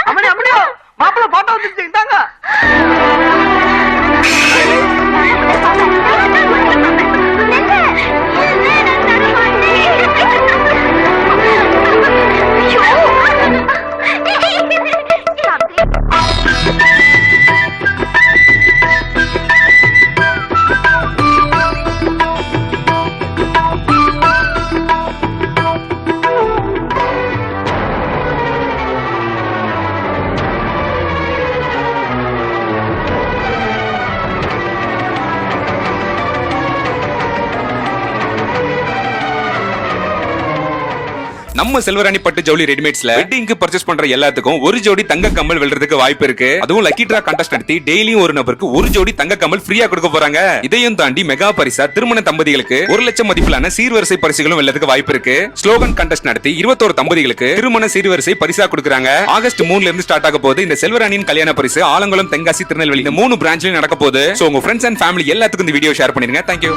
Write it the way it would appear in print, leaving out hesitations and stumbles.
அம்மனி அம்மனியோ மாப்பிள்ள பாட்டா வந்துருச்சு இந்தாங்க. நம்ம செல்வராணி பட்டு ஜவுளி ரெடிமேட்ஸ்ல வெட்டிங்க்கு பர்ச்சேஸ் பண்ற எல்லாத்துக்கும் ஒரு ஜோடி தங்க கம்மல் வெல்றதுக்கு வாய்ப்பு இருக்கு. அதுவும் லக்கி டிரா கான்டெஸ்ட் நடத்தி டெய்லியும் ஒரு நபருக்கு ஒரு ஜோடி தங்க கம்மல் ஃப்ரீயா கொடுக்க போறாங்க. இதையும் தாண்டி மெகா பரிசா திருமண தம்பதிகளுக்கு 1 லட்சம் மதிப்பிலான சீர்வரிசை பரிசுகளும் வெல்லதுக்கு வாய்ப்பு இருக்கு. ஸ்லோகன் கான்டெஸ்ட் நடத்தி 21 தம்பதிகளுக்கு திருமண சீர்வரிசை பரிசா கொடுக்கறாங்க. ஆகஸ்ட் 3ல இருந்து ஸ்டார்ட் ஆக போகுது இந்த செல்வராணியின் கல்யாண பரிசு. ஆலங்குளம், தென்காசி, திருநெல்வேலி இந்த 3 பிரான்ச்லயும் நடக்க போகுது. சோ உங்க ஃப்ரெண்ட்ஸ் அண்ட் ஃபேமிலி எல்லாத்துக்கும் இந்த வீடியோ ஷேர் பண்ணிருங்க. தேங்க்யூ.